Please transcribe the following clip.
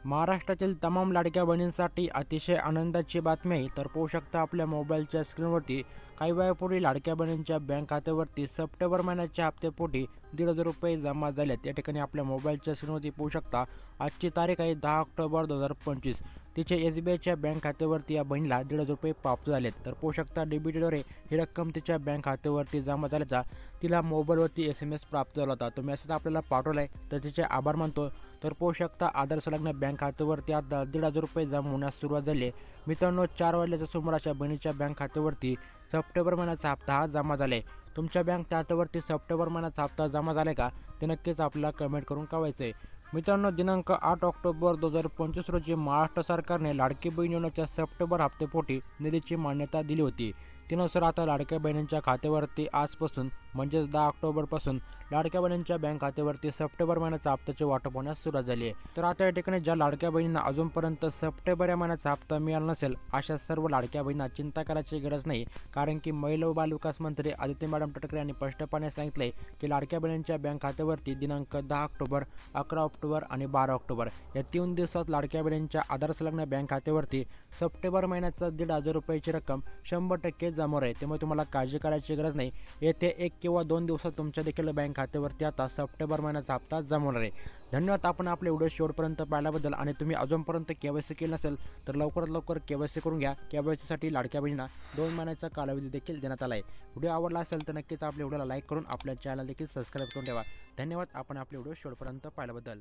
महाराष्ट्रातील तमाम लाडक्या बहिणींसाठी अतिशय आनंदाची बातमी आहे. तर पाहू शकता आपल्या मोबाईलच्या स्क्रीनवरती काही वेळापूर्वी लाडक्या बहिणींच्या बँक खात्यावरती सप्टेंबर महिन्याच्या हप्त्यापोटी 1,500 रुपये जमा झालेत. या ठिकाणी आपल्या मोबाईलच्या स्क्रीनवरती पाहू शकता. आजची तारीख आहे 10 ऑक्टोबर 2025. तिचे SBIच्या बँक खात्यावरती या बहिणीला 1,500 रुपये प्राप्त झालेत. तर पाहू शकता DBTद्वारे ही रक्कम तिच्या बँक खात्यावरती जमा झाल्याचा तिला मोबाईलवरती SMS प्राप्त झाला होता. तो मेसेज आपल्याला पाठवला आहे, तर तिचे आभार मानतो. तर पाहू शकता आधार संलग्न बँक खात्यावरती आता 1,500 रुपये जमा होण्यास सुरुवात झाली आहे. मित्रांनो, 4 वाजल्याच्या सुमाराच्या बहिणीच्या बँक खात्यावरती सप्टेंबर महिन्याचा हप्ता हा जमा झाला आहे. तुमच्या बँक खात्यावरती सप्टेंबर महिन्याचा हप्ता जमा झाला आहे का, ते नक्कीच आपल्याला कमेंट करून कळवायचं आहे. मित्रांनो, दिनांक 8 ऑक्टोबर 2025 रोजी महाराष्ट्र सरकारने लाडकी बहीण योजनेच्या सप्टेंबर हप्त्यापोटी निधीची मान्यता दिली होती. त्यानुसार आता लाडक्या बहिणींच्या खात्यावरती आजपासून म्हणजेच 10 ऑक्टोबरपासून लाडक्या बहिणींच्या बँक खात्यावरती सप्टेंबर महिन्याचा हप्त्याचे वाटप होण्यास सुरुवात झाली आहे. तर आता या ठिकाणी ज्या लाडक्या बहिणींना अजूनपर्यंत सप्टेंबर या महिन्याचा हप्ता मिळाला नसेल, अशा सर्व लाडक्या बहिणींना चिंता करायची गरज नाही. कारण की महिला व बालविकास मंत्री आदित्य मॅडम तटकरे यांनी स्पष्टपणे सांगितले की लाडक्या बहिणींच्या बँक खात्यावरती दिनांक 10 ऑक्टोबर, 11 ऑक्टोबर आणि 12 ऑक्टोबर या 3 दिवसात लाडक्या बहिणींच्या आधार संलग्न बँक खात्यावरती सप्टेंबर महिन्याचा 1,500 रुपयाची रक्कम 100% जमा आहे. त्यामुळे तुम्हाला काळजी करायची गरज नाही. येथे 1 किंवा 2 दिवसात तुमच्या देखील बँक खात्यावरती आता सप्टेंबर महिन्याचा हप्ता जमा होणार आहे. धन्यवाद. आपण आपले व्हिडिओ शेवटपर्यंत पाहिल्याबद्दल. आणि तुम्ही अजूनपर्यंत KYC केलं नसेल तर लवकरात लवकर KYC करून घ्या. KYCसाठी लाडक्या बहिणींना 2 महिन्याचा कालावधी देखील देण्यात आला आहे. व्हिडिओ आवडला असेल तर नक्कीच आपल्या व्हिडिओला लाईक करून आपल्या चॅनल देखील सबस्क्राईब करून ठेवा. धन्यवाद. आपण आपले व्हिडिओ शेवटपर्यंत पाहिल्याबद्दल.